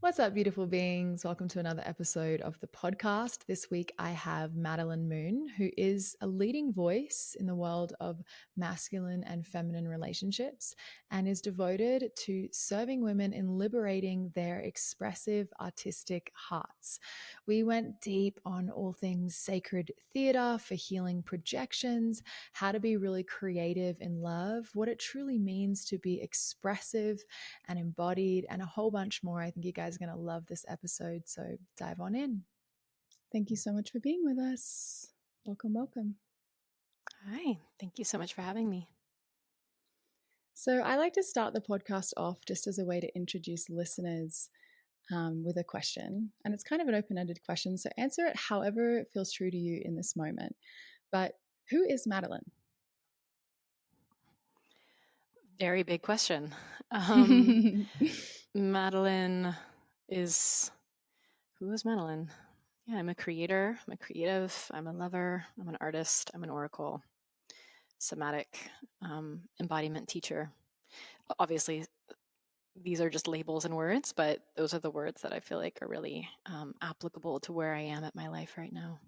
What's up, beautiful beings? Welcome to another episode of the podcast. This week I have Madelyn Moon, who is a leading voice in the world of masculine and feminine relationships and is devoted to serving women in liberating their expressive, artistic hearts. We went deep on all things sacred theater for healing projections, how to be really creative in love, what it truly means to be expressive and embodied, and a whole bunch more. I think you guys are going to love this episode, so dive on in. Thank you so much for being with us. Welcome, welcome. Hi, thank you so much for having me. So I like to start the podcast off just as a way to introduce listeners with a question. And it's kind of an open-ended question, so answer it however it feels true to you in this moment. But who is Madelyn? Very big question. Madeleine is, who is Madeleine? Yeah, I'm a creator, I'm a creative, I'm a lover, I'm an artist, I'm an oracle, somatic, embodiment teacher. Obviously, these are just labels and words, but those are the words that I feel like are really applicable to where I am at my life right now.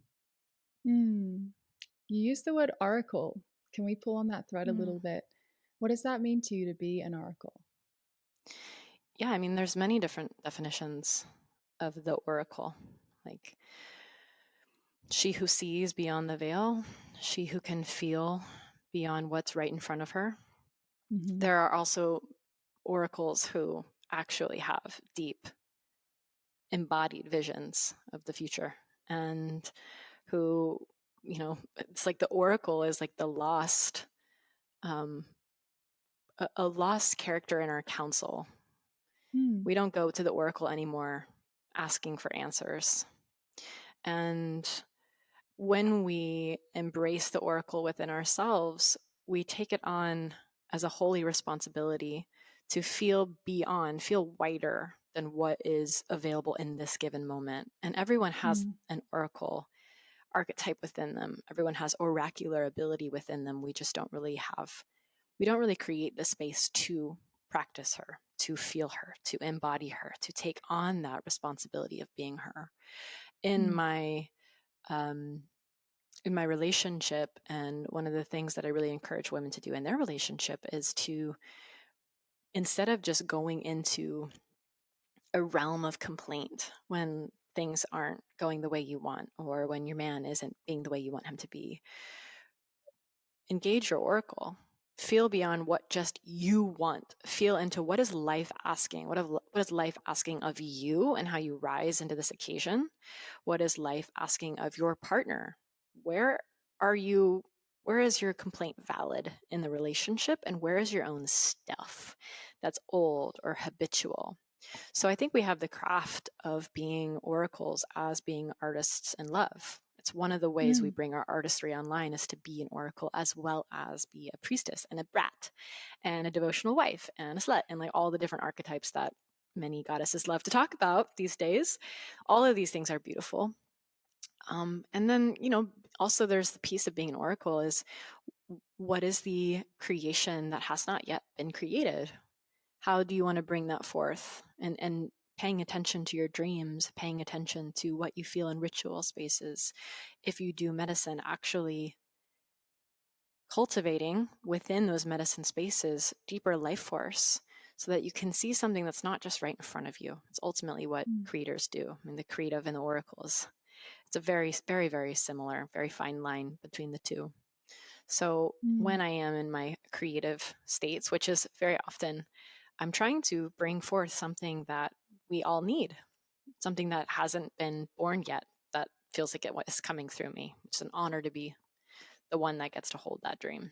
You use the word oracle. Can we pull on that thread a little bit? What does that mean to you to be an oracle? Yeah, I mean, there's many different definitions of the oracle. Like, she who sees beyond the veil, she who can feel beyond what's right in front of her. Mm-hmm. There are also oracles who actually have deep embodied visions of the future, and who, you know, it's like the oracle is like the lost, a lost character in our council. We don't go to the oracle anymore asking for answers. And when we embrace the oracle within ourselves, we take it on as a holy responsibility to feel beyond, feel wider than what is available in this given moment. And everyone has an oracle archetype within them. Everyone has oracular ability within them. We just don't really create the space to practice her, to feel her, to embody her, to take on that responsibility of being her. In my relationship, and one of the things that I really encourage women to do in their relationship is to, instead of just going into a realm of complaint when things aren't going the way you want, or when your man isn't being the way you want him to be, engage your oracle. Feel beyond what just you want. Feel into what is life asking? What is life asking of you and how you rise into this occasion? What is life asking of your partner? Where is your complaint valid in the relationship, and where is your own stuff that's old or habitual? So I think we have the craft of being oracles as being artists in love. It's one of the ways we bring our artistry online, is to be an oracle as well as be a priestess and a brat and a devotional wife and a slut, and like all the different archetypes that many goddesses love to talk about these days. All of these things are beautiful. And then, also there's the piece of being an oracle is, what is the creation that has not yet been created? How do you want to bring that forth? And paying attention to your dreams, paying attention to what you feel in ritual spaces. If you do medicine, actually cultivating within those medicine spaces deeper life force, so that you can see something that's not just right in front of you. It's ultimately what creators do. I mean, the creative and the oracles. It's a very, very, very similar, very fine line between the two. So when I am in my creative states, which is very often, I'm trying to bring forth something that we all need, something that hasn't been born yet, that feels like it is coming through me. It's an honor to be the one that gets to hold that dream.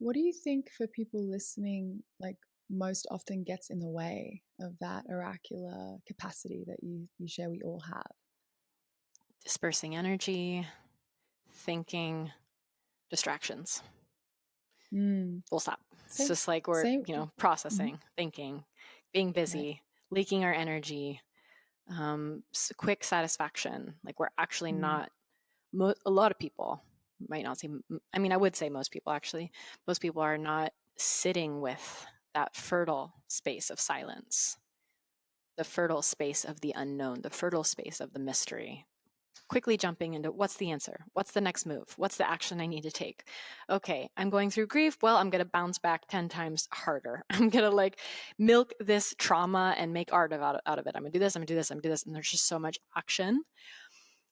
What do you think, for people listening, like most often gets in the way of that oracular capacity that you share we all have? Dispersing energy, thinking, distractions. Full stop. It's just like we're, processing, thinking, being busy, leaking our energy, quick satisfaction. Like we're actually not, a lot of people might not say, I mean, I would say most people actually, most people are not sitting with that fertile space of silence, the fertile space of the unknown, the fertile space of the mystery. Quickly jumping into what's the answer? What's the next move? What's the action I need to take? Okay, I'm going through grief. Well, I'm going to bounce back 10 times harder. I'm going to like milk this trauma and make art out of it. I'm going to do this, I'm going to do this, I'm going to do this. And there's just so much action,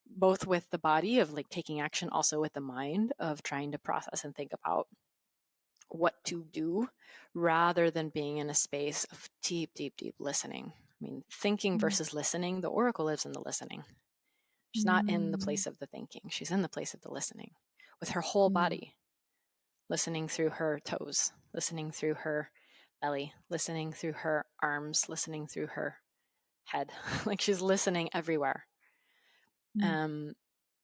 both with the body of like taking action, also with the mind of trying to process and think about what to do rather than being in a space of deep, deep, deep listening. I mean, thinking versus listening, the oracle lives in the listening. She's not in the place of the thinking. She's in the place of the listening with her whole body, listening through her toes, listening through her belly, listening through her arms, listening through her head. Like she's listening everywhere.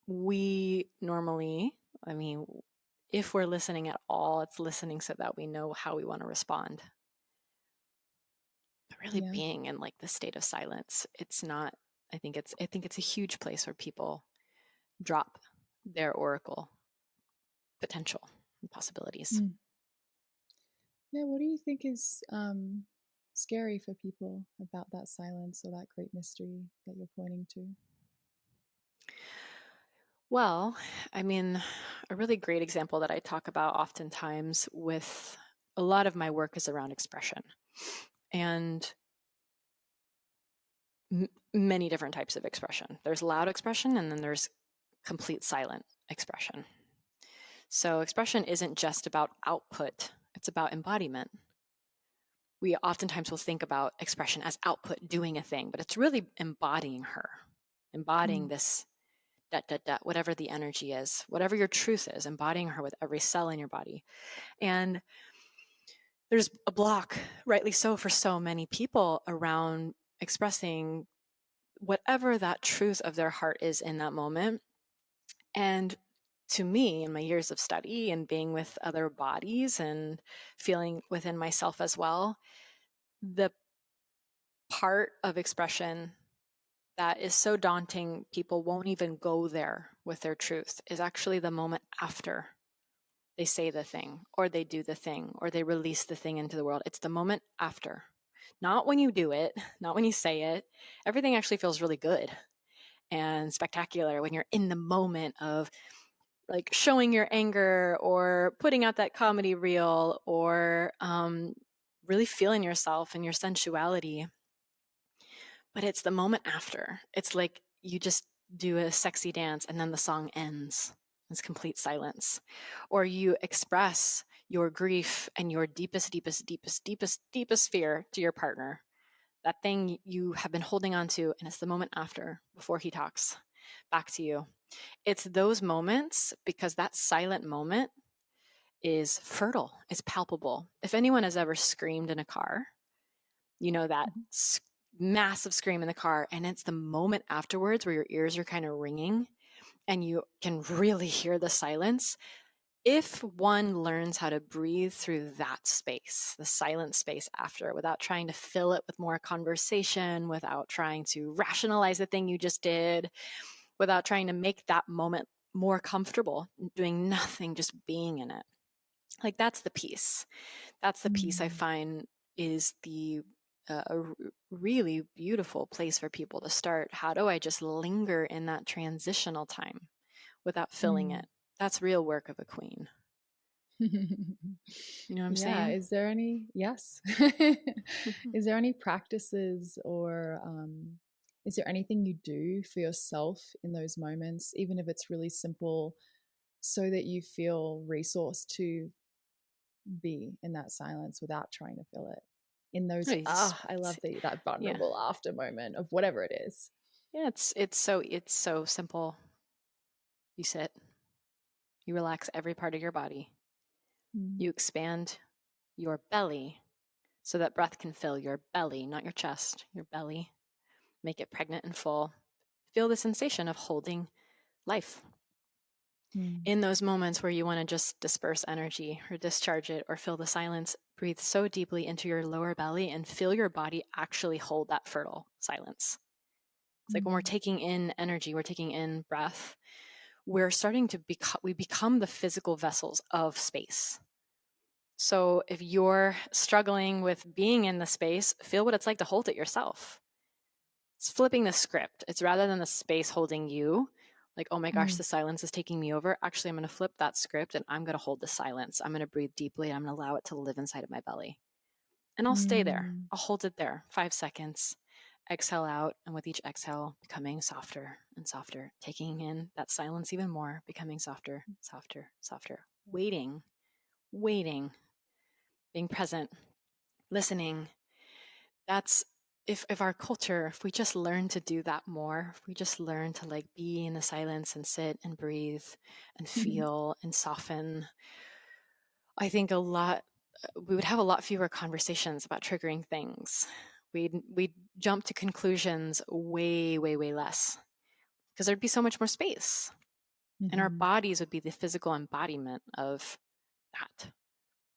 We normally, I mean, if we're listening at all, it's listening so that we know how we want to respond. But really being in like the state of silence, it's not, I think it's a huge place where people drop their oracle potential and possibilities. Yeah, what do you think is scary for people about that silence or that great mystery that you're pointing to? Well, I mean, a really great example that I talk about oftentimes with a lot of my work is around expression and many different types of expression. There's loud expression and then there's complete silent expression. So expression isn't just about output, it's about embodiment. We oftentimes will think about expression as output, doing a thing, but it's really embodying her, embodying this whatever the energy is, whatever your truth is, embodying her with every cell in your body. And there's a block, rightly so, for so many people around expressing whatever that truth of their heart is in that moment. And to me, in my years of study and being with other bodies and feeling within myself as well, the part of expression that is so daunting, people won't even go there with their truth, is actually the moment after they say the thing, or they do the thing, or they release the thing into the world. It's the moment after. Not when you do it, not when you say it. Everything actually feels really good and spectacular when you're in the moment of like showing your anger or putting out that comedy reel or really feeling yourself and your sensuality. But it's the moment after. It's like you just do a sexy dance and then the song ends. It's complete silence. Or you express your grief and your deepest, deepest, deepest, deepest, deepest fear to your partner. That thing you have been holding on to, and it's the moment after, before he talks back to you. It's those moments, because that silent moment is fertile, it's palpable. If anyone has ever screamed in a car, you know that massive scream in the car, and it's the moment afterwards where your ears are kind of ringing and you can really hear the silence. If one learns how to breathe through that space, the silent space after, without trying to fill it with more conversation, without trying to rationalize the thing you just did, without trying to make that moment more comfortable, doing nothing, just being in it. Like that's the piece. That's the piece I find is a really beautiful place for people to start. How do I just linger in that transitional time without filling it? That's real work of a queen. You know what I'm Yeah. saying? Is there any, yes. Is there any practices or is there anything you do for yourself in those moments, even if it's really simple, so that you feel resourced to be in that silence without trying to fill it? In those, I love that Yeah. vulnerable after moment of whatever it is. Yeah, it's so simple. You sit, you relax every part of your body. You expand your belly so that breath can fill your belly, not your chest, your belly. Make it pregnant and full. Feel the sensation of holding life. In those moments where you want to just disperse energy or discharge it or fill the silence, breathe so deeply into your lower belly and feel your body actually hold that fertile silence. It's like when we're taking in energy, we're taking in breath, we're starting to become the physical vessels of space. So if you're struggling with being in the space, feel what it's like to hold it yourself. It's flipping the script. It's rather than the space holding you, like, oh my gosh, the silence is taking me over. Actually, I'm going to flip that script and I'm going to hold the silence. I'm going to breathe deeply. And I'm going to allow it to live inside of my belly. And I'll stay there. I'll hold it there 5 seconds. Exhale out. And with each exhale, becoming softer and softer, taking in that silence even more, becoming softer, softer, softer, waiting, being present, listening. That's if our culture, if we just learn to do that more, if we just learn to like be in the silence and sit and breathe and feel and soften, I think we would have a lot fewer conversations about triggering things. We'd jump to conclusions way, way, way less because there'd be so much more space. And our bodies would be the physical embodiment of that.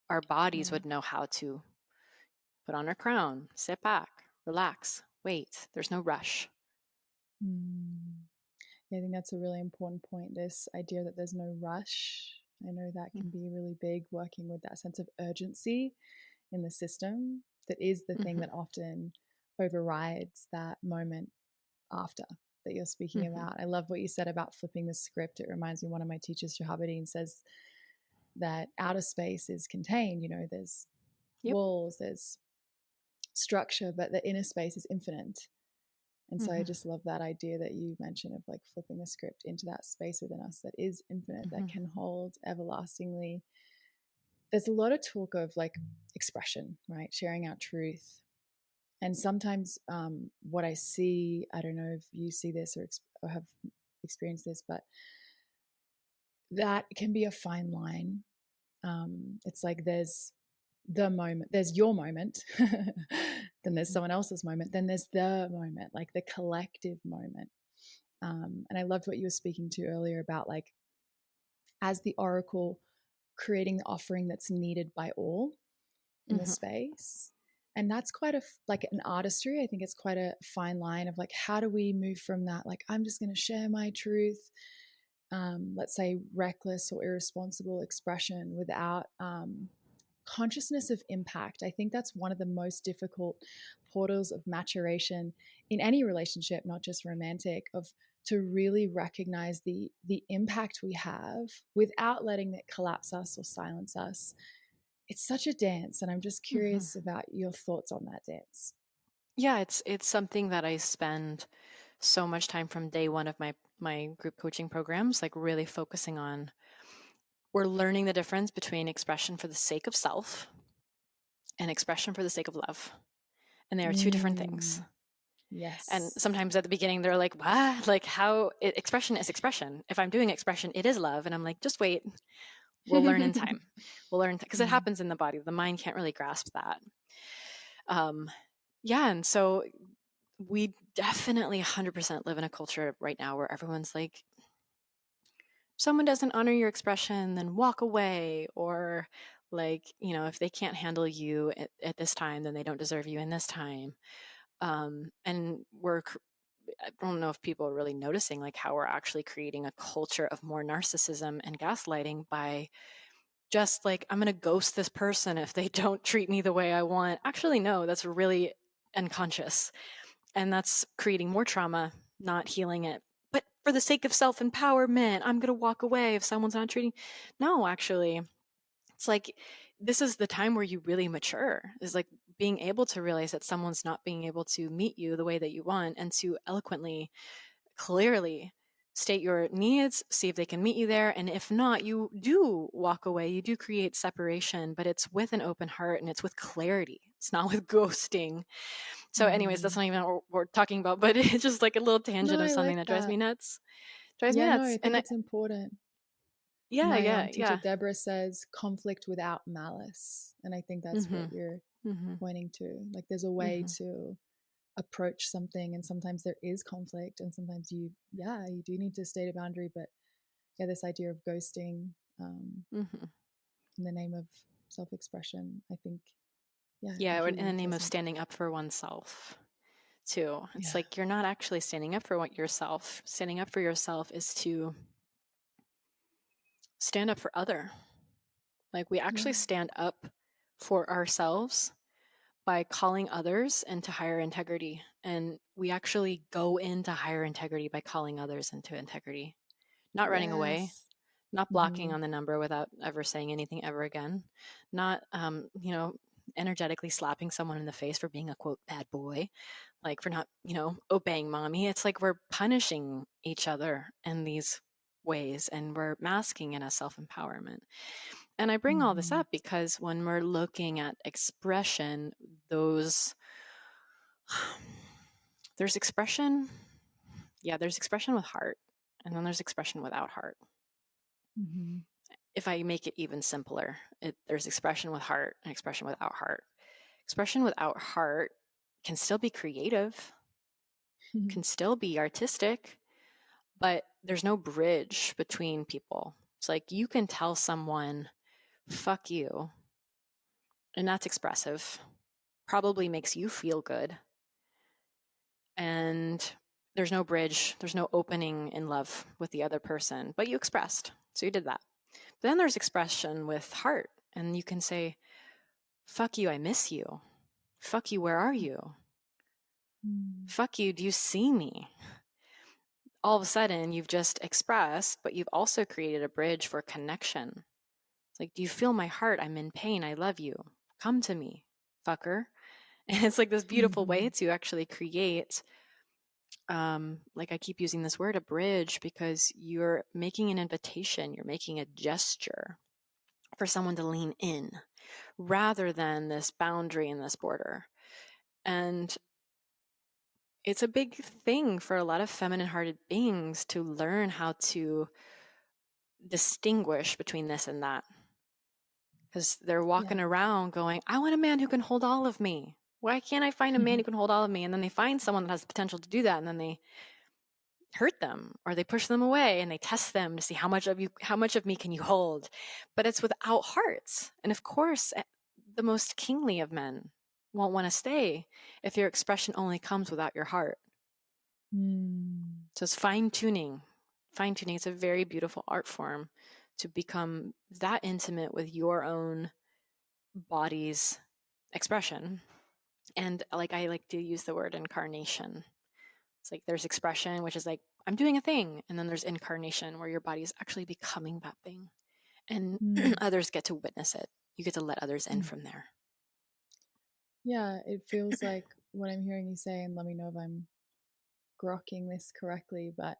Our bodies would know how to put on our crown, sit back, relax, wait. There's no rush. Yeah, I think that's a really important point. This idea that there's no rush. I know that can be really big, working with that sense of urgency in the system that is the thing that often overrides that moment after that you're speaking about. I love what you said about flipping the script. It reminds me, one of my teachers, Shahabadin, says that outer space is contained. You know, there's walls, there's structure, but the inner space is infinite. And so I just love that idea that you mentioned of like flipping the script into that space within us that is infinite, that can hold everlastingly. There's a lot of talk of like expression, right? Sharing our truth. And sometimes what I see, I don't know if you see this or have experienced this, but that can be a fine line. It's like there's the moment, there's your moment, then there's someone else's moment, then there's the moment, like the collective moment. And I loved what you were speaking to earlier about like as the oracle creating the offering that's needed by all in the space. And that's quite like an artistry. I think it's quite a fine line of like, how do we move from that? Like, I'm just going to share my truth, let's say reckless or irresponsible expression without consciousness of impact. I think that's one of the most difficult portals of maturation in any relationship, not just romantic, of to really recognize the impact we have without letting it collapse us or silence us. It's such a dance, and I'm just curious about your thoughts on that dance. Yeah, it's something that I spend so much time from day one of my group coaching programs, like really focusing on. We're learning the difference between expression for the sake of self and expression for the sake of love. And they are two different things. And Yes. sometimes at the beginning, they're like, what? Like expression is expression. If I'm doing expression, it is love. And I'm like, just wait. We'll learn in time. We'll learn because it happens in the body. The mind can't really grasp that. Yeah. And so we definitely 100% live in a culture right now where everyone's like, someone doesn't honor your expression, then walk away. Or like, if they can't handle you at this time, then they don't deserve you in this time. And I don't know if people are really noticing like how we're actually creating a culture of more narcissism and gaslighting by just like, I'm going to ghost this person if they don't treat me the way I want. Actually, no, that's really unconscious. And that's creating more trauma, not healing it. But for the sake of self-empowerment, I'm going to walk away if someone's not treating. No, actually, it's like, this is the time where you really mature, is like being able to realize that someone's not being able to meet you the way that you want, and to eloquently, clearly state your needs, see if they can meet you there. And if not, you do walk away, you do create separation, but it's with an open heart and it's with clarity. It's not with ghosting. So anyways, that's not even what we're talking about, but it's just like a little tangent No, of I something like that drives that. me nuts. Yeah, no, I think And it's important. yeah, My yeah, teacher yeah. Deborah says conflict without malice, and I think that's what you're pointing to. Like, there's a way to approach something, and sometimes there is conflict, and sometimes you do need to state a boundary. But yeah, this idea of ghosting in the name of self-expression, I think, it Yeah, in the really name of doesn't. standing up for oneself too. It's Yeah. like, you're not actually standing up for yourself. Standing up for yourself is to stand up for other. Like we actually Yeah. stand up for ourselves by calling others into higher integrity. And we actually go into higher integrity by calling others into integrity, not running away, Yes. not blocking Mm-hmm. on the number without ever saying anything ever again, not, energetically slapping someone in the face for being a quote bad boy, like for not, obeying mommy. It's like we're punishing each other in these ways and we're masking it as self empowerment. And I bring all this Mm-hmm. up because when we're looking at expression, those there's expression, there's expression with heart, and then there's expression without heart. Mm-hmm. If I make it even simpler, there's expression with heart and expression without heart. Expression without heart can still be creative, can still be artistic, but there's no bridge between people. It's like you can tell someone, fuck you, and that's expressive, probably makes you feel good. And there's no bridge, there's no opening in love with the other person, but you expressed. So you did that. But then there's expression with heart, and you can say, fuck you, I miss you. Fuck you, where are you? Mm-hmm. Fuck you, do you see me? All of a sudden, you've just expressed, but you've also created a bridge for connection. It's like, do you feel my heart? I'm in pain. I love you. Come to me, fucker. And it's like this beautiful way to actually create, like I keep using this word, a bridge, because you're making an invitation, you're making a gesture for someone to lean in rather than this boundary and this border. And it's a big thing for a lot of feminine hearted beings to learn how to distinguish between this and that. Because they're Yeah. walking around going, I want a man who can hold all of me. Why can't I find a man who can hold all of me? And then they find someone that has the potential to do that, and then they hurt them or they push them away and they test them to see how much of me can you hold. But it's without hearts. And of course, the most kingly of men won't want to stay if your expression only comes without your heart. So it's fine-tuning. Fine-tuning is a very beautiful art form to become that intimate with your own body's expression. And like I like to use the word incarnation. It's like there's expression, which is like, I'm doing a thing. And then there's incarnation, where your body is actually becoming that thing. And Mm. others get to witness it. You get to let others in Mm. from there. Yeah, it feels like what I'm hearing you say, and let me know if I'm grokking this correctly, but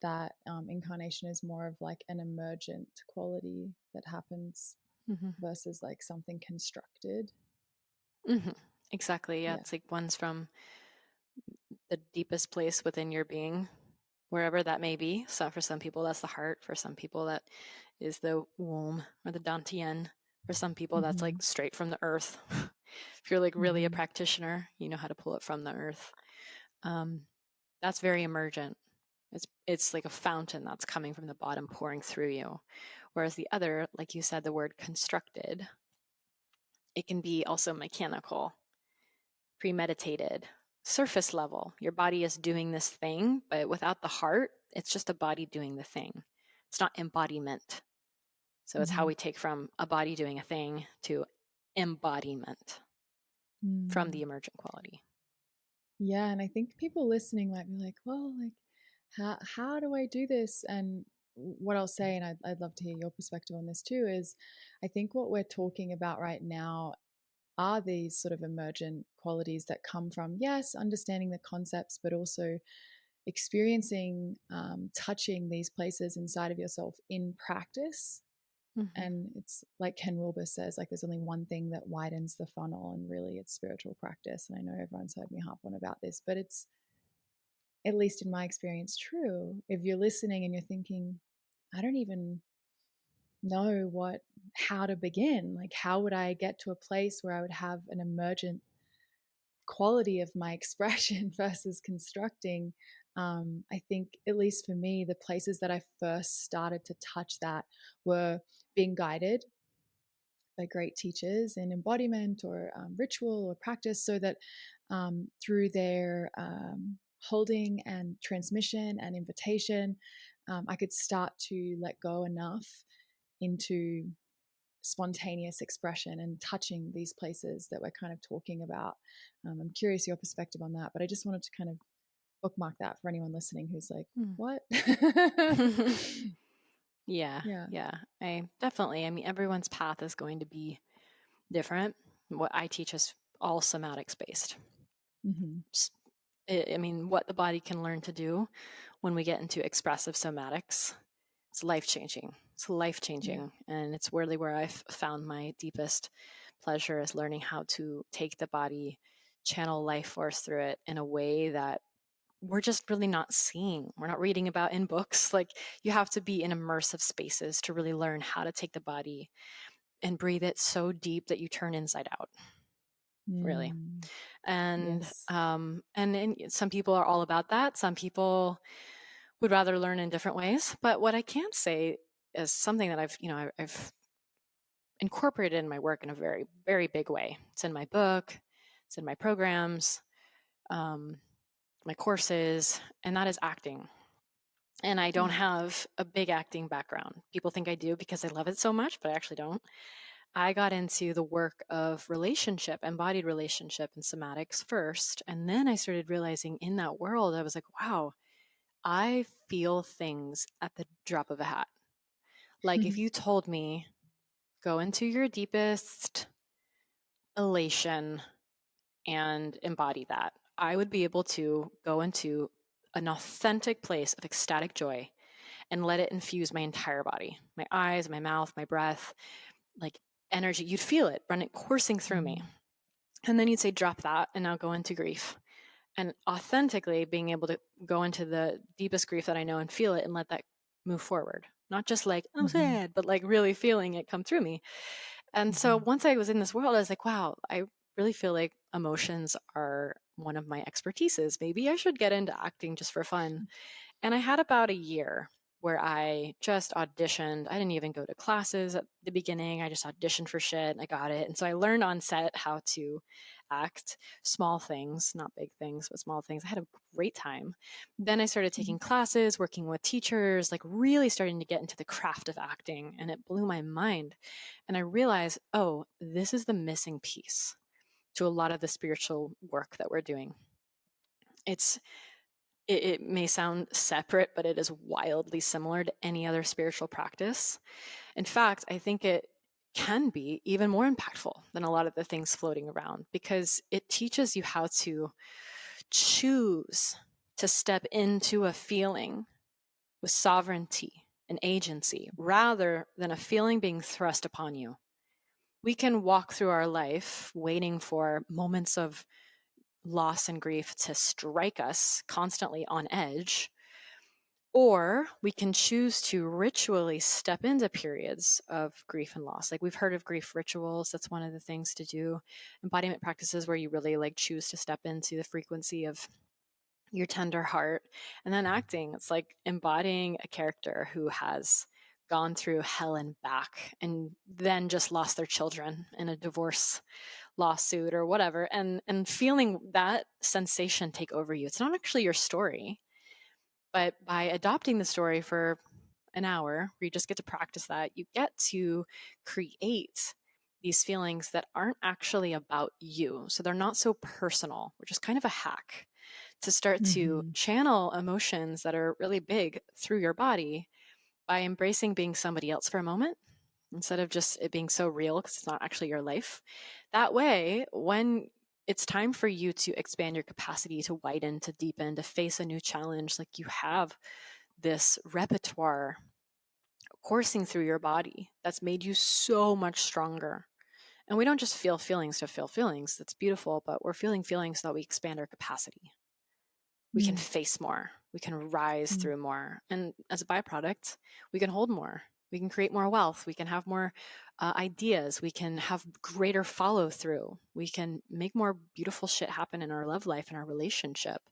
that incarnation is more of like an emergent quality that happens Mm-hmm. versus like something constructed. Mm-hmm. Exactly. Yeah. Yeah. It's like one's from the deepest place within your being, wherever that may be. So for some people, that's the heart. For some people, that is the womb or the dantian. For some people, that's Mm-hmm. like straight from the earth. If you're like really a Mm-hmm. practitioner, you know how to pull it from the earth. That's very emergent. It's like a fountain that's coming from the bottom, pouring through you. Whereas the other, like you said, the word constructed, it can be also mechanical, premeditated, surface level. Your body is doing this thing, but without the heart, it's just a body doing the thing. It's not embodiment. So it's how Mm-hmm. we take from a body doing a thing to embodiment from the Mm. emergent quality. Yeah, and I think people listening might be like, well, like how do I do this? And what I'll say, and I'd love to hear your perspective on this too, is I think what we're talking about right now are these sort of emergent qualities that come from, yes, understanding the concepts, but also experiencing, touching these places inside of yourself in practice. Mm-hmm. And it's like Ken Wilber says, like there's only one thing that widens the funnel, and really it's spiritual practice. And I know everyone's heard me harp on about this, but it's, at least in my experience, true. If you're listening and you're thinking, I don't even know how to begin, like how would I get to a place where I would have an emergent quality of my expression versus constructing. I think, at least for me, the places that I first started to touch that were being guided by great teachers in embodiment or ritual or practice, so that through their holding and transmission and invitation, I could start to let go enough into spontaneous expression and touching these places that we're kind of talking about. I'm curious your perspective on that, but I just wanted to kind of bookmark that for anyone listening who's like, what? Yeah. Yeah. Yeah. I mean, everyone's path is going to be different. What I teach is all somatics based. Mm-hmm. I mean, what the body can learn to do when we get into expressive somatics, it's life changing. It's life changing. Yeah. And it's really where I've found my deepest pleasure, is learning how to take the body, channel life force through it in a way that we're just really not seeing. We're not reading about in books. Like, you have to be in immersive spaces to really learn how to take the body and breathe it so deep that you turn inside out, really. And Yes. and some people are all about that. Some people would rather learn in different ways. But what I can say is something that I've incorporated in my work in a very, very big way. It's in my book, it's in my programs, um, my courses, and that is acting. And I don't have a big acting background. People think I do because I love it so much, but I actually don't. I got into the work of relationship, embodied relationship and somatics first. And then I started realizing in that world, I was like, wow, I feel things at the drop of a hat. Like, if you told me, go into your deepest elation and embody that, I would be able to go into an authentic place of ecstatic joy and let it infuse my entire body, my eyes, my mouth, my breath, like energy. You'd feel it running, coursing through me. And then you'd say, drop that and now go into grief. And authentically being able to go into the deepest grief that I know and feel it and let that move forward. Not just like, I'm sad, but like really feeling it come through me. And so once I was in this world, I was like, wow, I really feel like emotions are one of my expertises. Maybe I should get into acting just for fun. And I had about a year where I just auditioned. I didn't even go to classes at the beginning. I just auditioned for shit and I got it. And so I learned on set how to act, small things, not big things, but small things. I had a great time. Then I started taking classes, working with teachers, like really starting to get into the craft of acting. And it blew my mind. And I realized, oh, this is the missing piece to a lot of the spiritual work that we're doing. It may sound separate, but it is wildly similar to any other spiritual practice. In fact, I think it can be even more impactful than a lot of the things floating around, because it teaches you how to choose to step into a feeling with sovereignty and agency rather than a feeling being thrust upon you. We can walk through our life waiting for moments of loss and grief to strike us constantly on edge, or we can choose to ritually step into periods of grief and loss. Like, we've heard of grief rituals. That's one of the things to do. Embodiment practices where you really like choose to step into the frequency of your tender heart. And then acting, it's like embodying a character who has gone through hell and back and then just lost their children in a divorce lawsuit or whatever, and feeling that sensation take over you. It's not actually your story, but by adopting the story for an hour where you just get to practice that, you get to create these feelings that aren't actually about you. So they're not so personal, which is kind of a hack to start to channel emotions that are really big through your body by embracing being somebody else for a moment, instead of just it being so real because it's not actually your life. That way, when it's time for you to expand your capacity, to widen, to deepen, to face a new challenge, like, you have this repertoire coursing through your body that's made you so much stronger. And we don't just feel feelings to feel feelings. That's beautiful, but we're feeling feelings so that we expand our capacity. We can face more. We can rise through more. And as a byproduct, we can hold more. We can create more wealth. We can have more ideas. We can have greater follow through. We can make more beautiful shit happen in our love life and our relationship.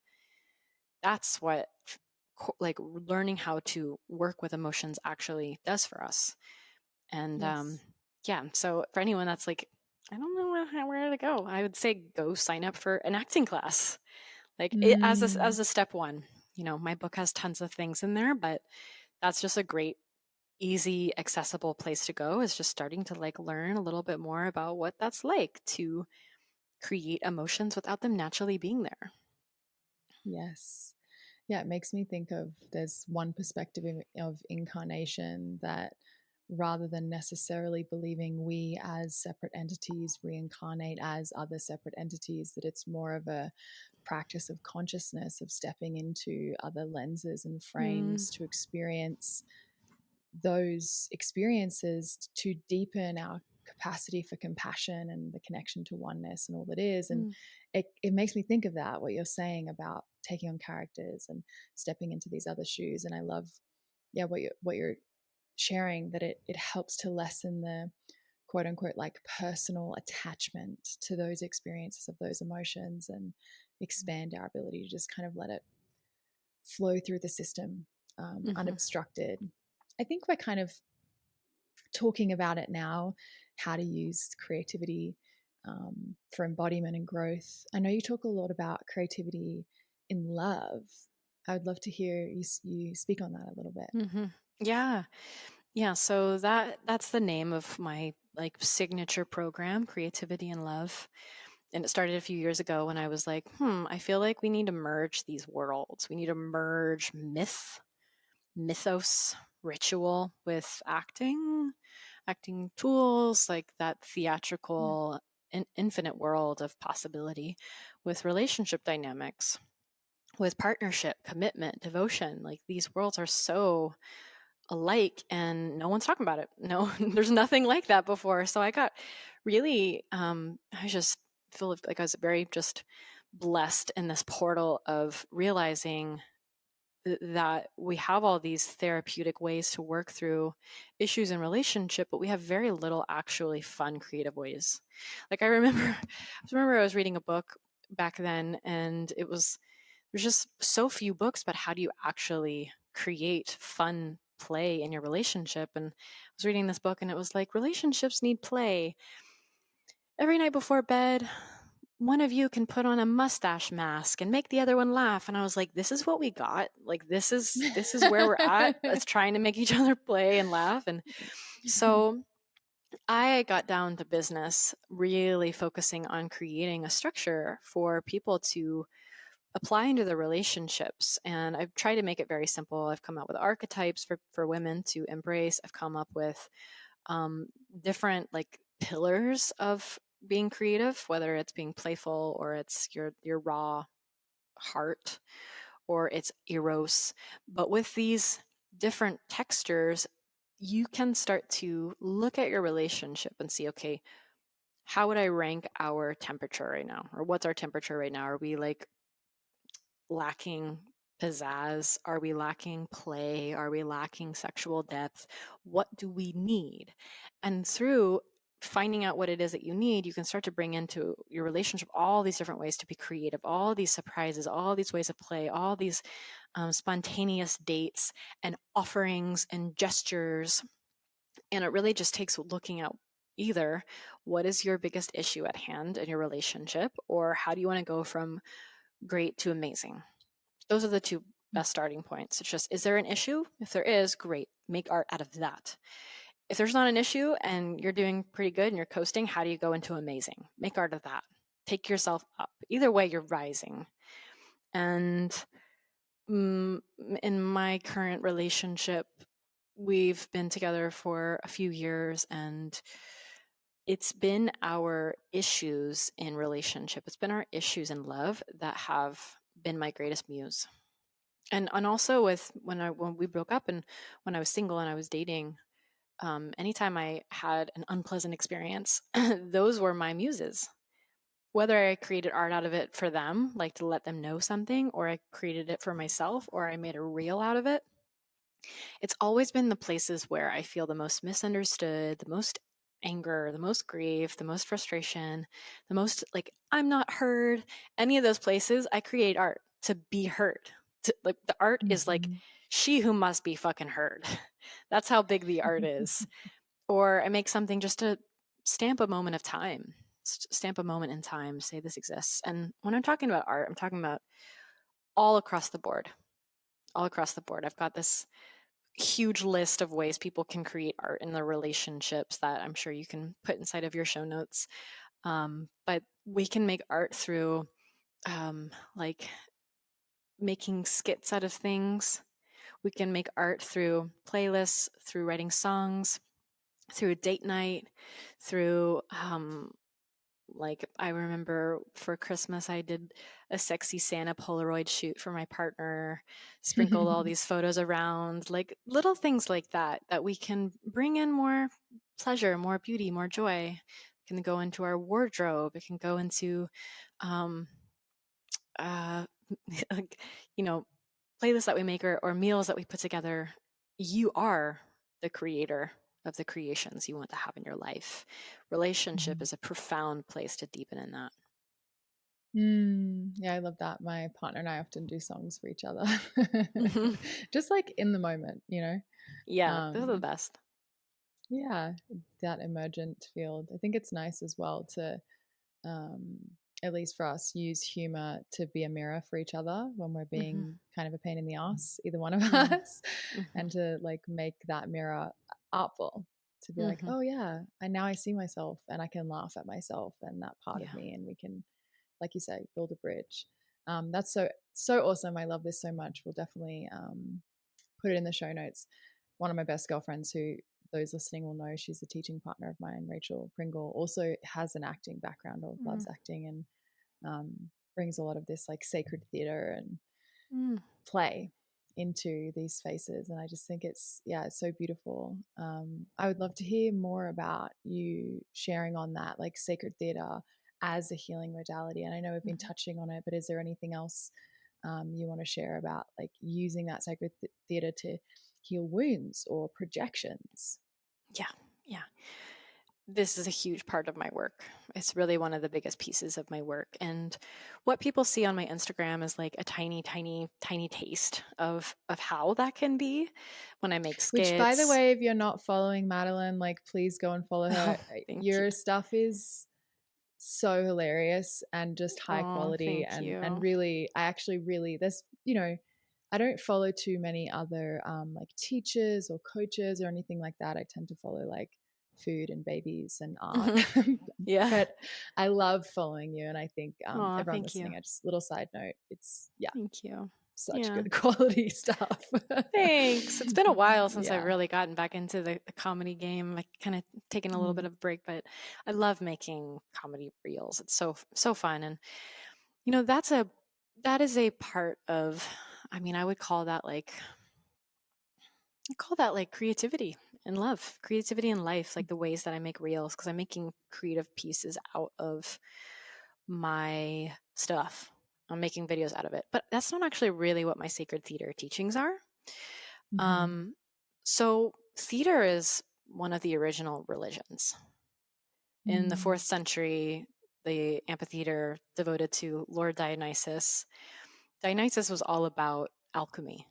That's what like learning how to work with emotions actually does for us. And yeah, so for anyone that's like, I don't know where to go, I would say go sign up for an acting class. Like, it, as a step one. You know, my book has tons of things in there, but that's just a great easy, accessible place to go is just starting to like learn a little bit more about what that's like to create emotions without them naturally being there. Yes. Yeah, it makes me think of there's one perspective of incarnation that rather than necessarily believing we as separate entities reincarnate as other separate entities, that it's more of a practice of consciousness, of stepping into other lenses and Mm, frames to experience those experiences to deepen our capacity for compassion and the connection to oneness and all that is. And mm, it makes me think of that, what you're saying about taking on characters and stepping into these other shoes. And I love, yeah, what you're sharing, that it helps to lessen the quote unquote like personal attachment to those experiences of those emotions and expand our ability to just kind of let it flow through the system mhm. unobstructed. I think we're kind of talking about it now, how to use creativity for embodiment and growth. I know you talk a lot about creativity in love. I would love to hear you speak on that a little bit. Yeah. Yeah. So that's the name of my like signature program, Creativity and Love. And it started a few years ago when I was like, I feel like we need to merge these worlds. We need to merge mythos, ritual with acting tools, like that Yeah. theatrical infinite world of possibility with relationship dynamics, with partnership, commitment, devotion. Like these worlds are so alike and no one's talking about it. No, there's nothing like that before. So I got really, I just feel like I was very just blessed in this portal of realizing that we have all these therapeutic ways to work through issues in relationship, but we have very little actually fun, creative ways. Like I remember, I was reading a book back then, and there's just so few books about how do you actually create fun play in your relationship. And I was reading this book, and it was like relationships need play. Every night before bed, one of you can put on a mustache mask and make the other one laugh. And I was like, this is what we got. Like this is where we're at. It's trying to make each other play and laugh. And so I got down to business, really focusing on creating a structure for people to apply into the relationships. And I've tried to make it very simple. I've come out with archetypes for women to embrace. I've come up with different like pillars of being creative, whether it's being playful or it's your raw heart or it's eros. But with these different textures, you can start to look at your relationship and see, okay, how would I rank our temperature right now? Or what's our temperature right now? Are we like lacking pizzazz? Are we lacking play? Are we lacking sexual depth? What do we need? And through finding out what it is that you need, you can start to bring into your relationship all these different ways to be creative, all these surprises, all these ways of play, all these spontaneous dates and offerings and gestures. And it really just takes looking at either what is your biggest issue at hand in your relationship, or how do you want to go from great to amazing? Those are the two best starting points. It's just, is there an issue? If there is, great. Make art out of that. If there's not an issue and you're doing pretty good and you're coasting, how do you go into amazing? Make art of that. Take yourself up. Either way, you're rising. And in my current relationship, we've been together for a few years, and it's been our issues in relationship, it's been our issues in love that have been my greatest muse. And also with when we broke up and when I was single and I was dating, anytime I had an unpleasant experience, those were my muses. Whether I created art out of it for them, like to let them know something, or I created it for myself, or I made a reel out of it, it's always been the places where I feel the most misunderstood, the most anger, the most grief, the most frustration, the most like I'm not heard. Any of those places, I create art to be heard. Like the art is like Mhm. she who must be fucking heard. That's how big the art is. Or I make something just to stamp a moment of time, stamp a moment in time, say this exists. And when I'm talking about art, I'm talking about all across the board, all across the board. I've got this huge list of ways people can create art in their relationships that I'm sure you can put inside of your show notes. But we can make art through like making skits out of things. We can make art through playlists, through writing songs, through a date night, through like I remember for Christmas I did a sexy Santa Polaroid shoot for my partner, sprinkled all these photos around, like little things like that we can bring in more pleasure, more beauty, more joy. It can go into our wardrobe. It can go into like, playlists that we make or meals that we put together. You are the creator of the creations you want to have in your life. Relationship is a profound place to deepen in that. Yeah, I love that. My partner and I often do songs for each other. Mm-hmm. Just like in the moment, Yeah, those are the Um, best. yeah, that emergent field. I think it's nice as well to, um, at least for us, use humor to be a mirror for each other when we're Mm-hmm. being kind of a pain in the ass, either one of Yeah. us, Mm-hmm. and to like make that mirror artful, to be like, Mm-hmm. oh yeah, and now I see myself and I can laugh at myself and that part of Yeah. me, and we can, like you say, build a bridge. That's so awesome. I love this so much. We'll definitely put it in the show notes. One of my best girlfriends, who those listening will know, she's a teaching partner of mine, Rachel Pringle, also has an acting background, or loves acting, and brings a lot of this like sacred theater and Mm-hmm. play into these spaces. And I just think it's so beautiful. I would love to hear more about you sharing on that, like sacred theater as a healing modality. And I know we've been touching on it, but is there anything else you want to share about like using that sacred theater to heal wounds or projections? Yeah. Yeah. This is a huge part of my work. It's really one of the biggest pieces of my work. And what people see on my Instagram is like a tiny, tiny, tiny taste of how that can be when I make Which, by the skits. way, if you're not following Madeleine, like please go and follow her. Oh, thank you. Your stuff is so hilarious and just high Oh, quality, thank and you. really, I actually really, there's, I don't follow too many other like teachers or coaches or anything like that. I tend to follow like food and babies and art. Yeah. But I love following you, and I think Oh, everyone thank you. listening, I just, little side note, it's Thank you. such Yeah. good quality stuff. Thanks. It's been a while since I've Yeah. really gotten back into the comedy game. I kind of taken a little bit of a break, but I love making comedy reels. It's so fun. And that is a part of, I mean, I call that like creativity and love, creativity in life, like the ways that I make reels, because I'm making creative pieces out of my stuff. I'm making videos out of it. But that's not actually really what my sacred theater teachings are. Mm-hmm. Um, so theater is one of the original religions. In the Mm-hmm. 4th century, the amphitheater devoted to Lord Dionysus. Dionysus was all about alchemy.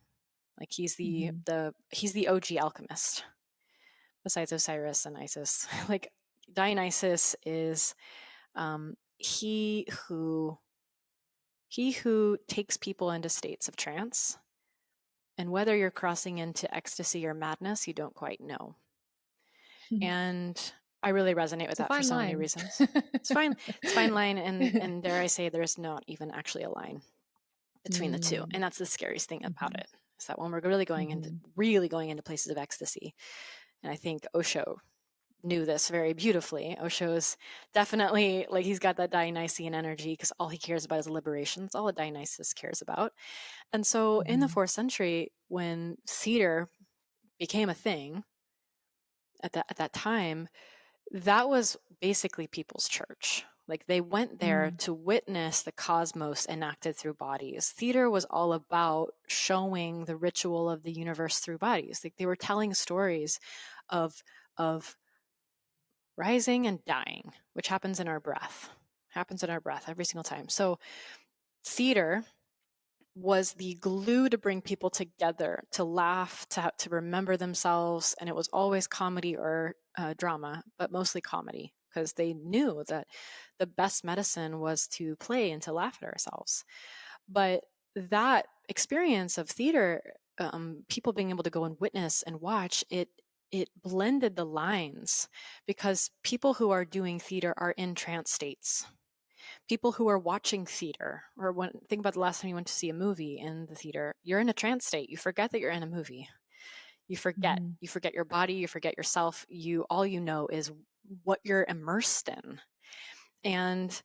Like he's the Mm-hmm. he's the OG alchemist, besides Osiris and Isis. Like Dionysus is he who takes people into states of trance, and whether you're crossing into ecstasy or madness, you don't quite know. And I really resonate with It's a that for fine so many line. reasons. It's fine. It's a fine line, and dare I say, there's not even actually a line between the two. Mm. And that's the scariest thing about Mm-hmm. it, is that when we're really going into places of ecstasy, and I think Osho knew this very beautifully. Osho's definitely like, he's got that Dionysian energy because all he cares about is liberation. That's all that Dionysus cares about. And so in the Mm-hmm. 4th century, when theater became a thing at that time, that was basically people's church. Like they went there Mm. to witness the cosmos enacted through bodies. Theater was all about showing the ritual of the universe through bodies. Like they were telling stories of rising and dying, which happens in our breath. Happens in our breath every single time. So theater was the glue to bring people together, to laugh, to remember themselves. And it was always comedy or drama, but mostly comedy, because they knew that the best medicine was to play and to laugh at ourselves. But that experience of theater people being able to go and witness and watch it, it blended the lines, because people who are doing theater are in trance states. People who are watching theater, or think about the last time you went to see a movie in the theater, you're in a trance state. You forget that you're in a movie. You forget. Mm-hmm. You forget your body. You forget yourself. All you know is what you're immersed in. And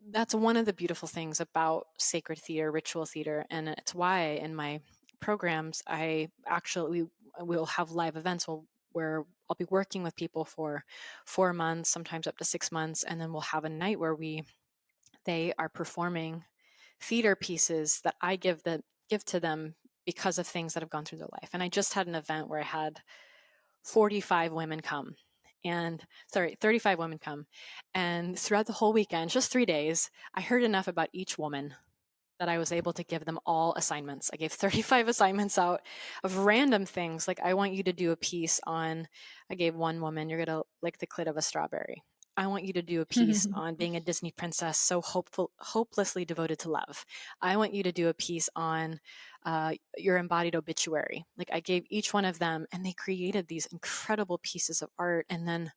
that's one of the beautiful things about sacred theater, ritual theater. And it's why in my programs, I actually will have live events where I'll be working with people for 4 months, sometimes up to 6 months. And then we'll have a night where they are performing theater pieces that I give to them because of things that have gone through their life. And I just had an event where I had 45 women come, and 35 women come. And throughout the whole weekend, just 3 days, I heard enough about each woman that I was able to give them all assignments. I gave 35 assignments out of random things. Like, I want you to do a piece on, I gave one woman, you're going to lick the clit of a strawberry. I want you to do a piece on being a Disney princess, so hopelessly devoted to love. I want you to do a piece on your embodied obituary. Like, I gave each one of them, and they created these incredible pieces of art. And then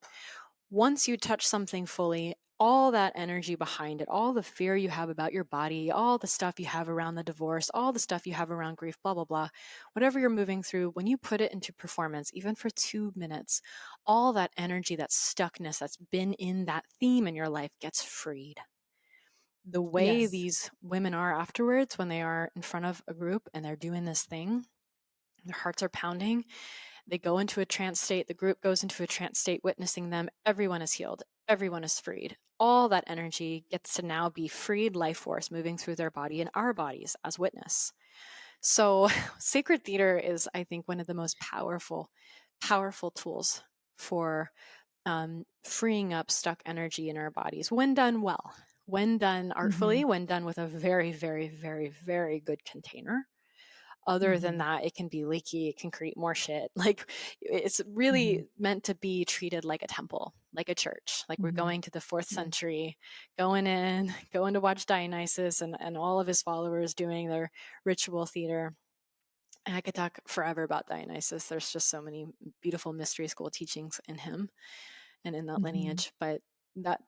once you touch something fully, all that energy behind it, all the fear you have about your body, all the stuff you have around the divorce, all the stuff you have around grief, blah, blah, blah, whatever you're moving through, when you put it into performance, even for 2 minutes, all that energy, that stuckness that's been in that theme in your life gets freed. The way Yes. these women are afterwards, when they are in front of a group and they're doing this thing, their hearts are pounding, they go into a trance state, the group goes into a trance state, witnessing them, everyone is healed, everyone is freed. All that energy gets to now be freed life force moving through their body and our bodies as witness. So sacred theater is, I think, one of the most powerful tools for freeing up stuck energy in our bodies when done well, when done artfully, when done with a very, very, very, very good container. Other than that, it can be leaky, it can create more shit. Like, it's really meant to be treated like a temple, like a church. Like, we're going to the 4th century, going to watch Dionysus and all of his followers doing their ritual theater. And I could talk forever about Dionysus. There's just so many beautiful mystery school teachings in him and in that lineage. But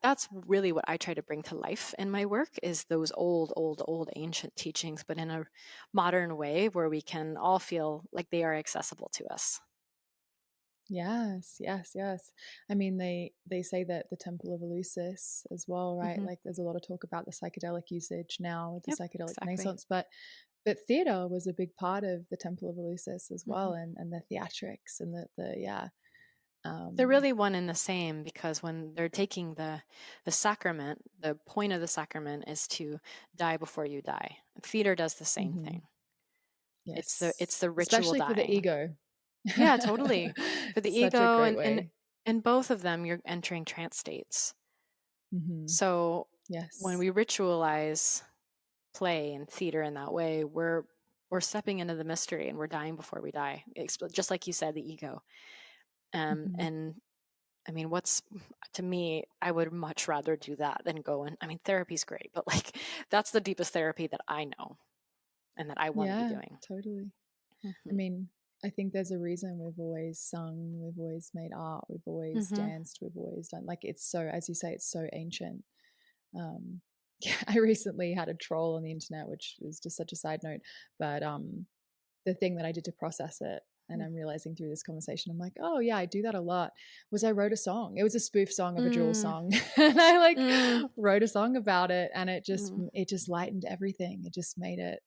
that's really what I try to bring to life in my work, is those old ancient teachings, but in a modern way where we can all feel like they are accessible to us. Yes, yes, yes. I mean, they say that the Temple of Eleusis as well, right? Mm-hmm. Like, there's a lot of talk about the psychedelic usage now with the Yep, psychedelic exactly. renaissance, but theater was a big part of the Temple of Eleusis as Mm-hmm. well, and the theatrics and the yeah. They're Um, really one and the same, because when they're taking the sacrament, the point of the sacrament is to die before you die. Theater does the same thing. It's yes, the ritual especially for the dying. ego. Yeah, totally. For the Such a ego, great and way. in both of them, you're entering trance states. Hmm. So when Yes. we ritualize play and theater in that way, we're stepping into the mystery, and we're dying before we die. Just like you said, the ego. Hmm. And I mean, to me, I would much rather do that than go I mean, therapy's great, but like, that's the deepest therapy that I know and that I want to be Yeah, doing. totally. I Mm-hmm. mean, I think there's a reason we've always sung, we've always made art, we've always Mm-hmm. danced, we've always done, like, it's so, as you say, it's so ancient. Um, yeah, I recently had a troll on the internet, which is just such a side note, but the thing that I did to process it, and I'm realizing through this conversation, I'm like, oh yeah, I do that a lot. Was I wrote a song. It was a spoof song of a Jewel Mm, song, and I like mm, wrote a song about it, and mm, it just lightened everything. It just made it,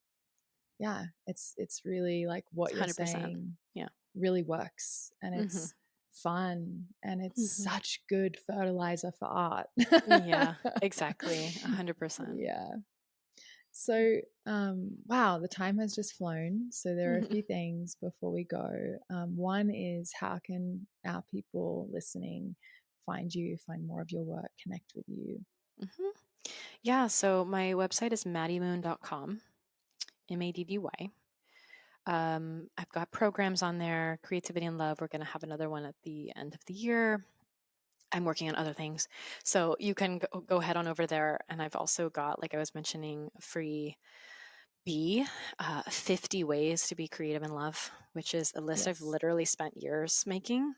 yeah, it's really like what you're 100%. saying Yeah. really works, and Mm-hmm. it's fun, and it's Mm-hmm. such good fertilizer for art. Yeah, exactly. 100%. Yeah. So, wow, the time has just flown. So, there are a Mm-hmm. few things before we go. One is, how can our people listening find you, find more of your work, connect with you? Mm-hmm. Yeah, so my website is maddymoon.com, MADDY. I've got programs on there, Creativity and Love. We're going to have another one at the end of the year. I'm working on other things. So you can go head on over there. And I've also got, like I was mentioning, free be 50 Ways to Be Creative in Love, which is a list I've Yes. literally spent years making.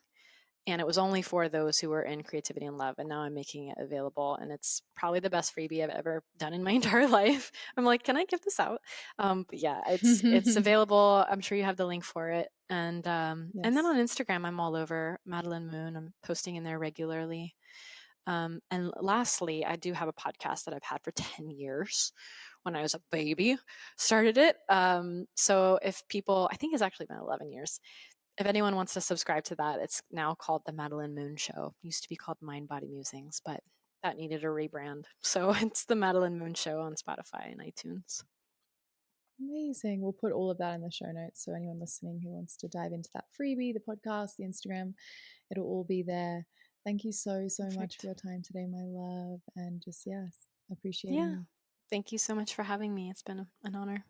And it was only for those who were in creativity and love. And now I'm making it available. And it's probably the best freebie I've ever done in my entire life. I'm like, can I give this out? But yeah, it's available. I'm sure you have the link for it. And then Yes. on Instagram, I'm all over Madelyn Moon. I'm posting in there regularly. And lastly, I do have a podcast that I've had for 10 years when I was a baby, started it. So if people, I think it's actually been 11 years. If anyone wants to subscribe to that, it's now called The Madelyn Moon Show. It used to be called Mind Body Musings, but that needed a rebrand. So it's The Madelyn Moon Show on Spotify and iTunes. Amazing. We'll put all of that in the show notes. So anyone listening who wants to dive into that freebie, the podcast, the Instagram, it'll all be there. Thank you so, so much for Perfect. your time today, my love. And just, yes, Yeah. appreciating. Thank you so much for having me. It's been an honor.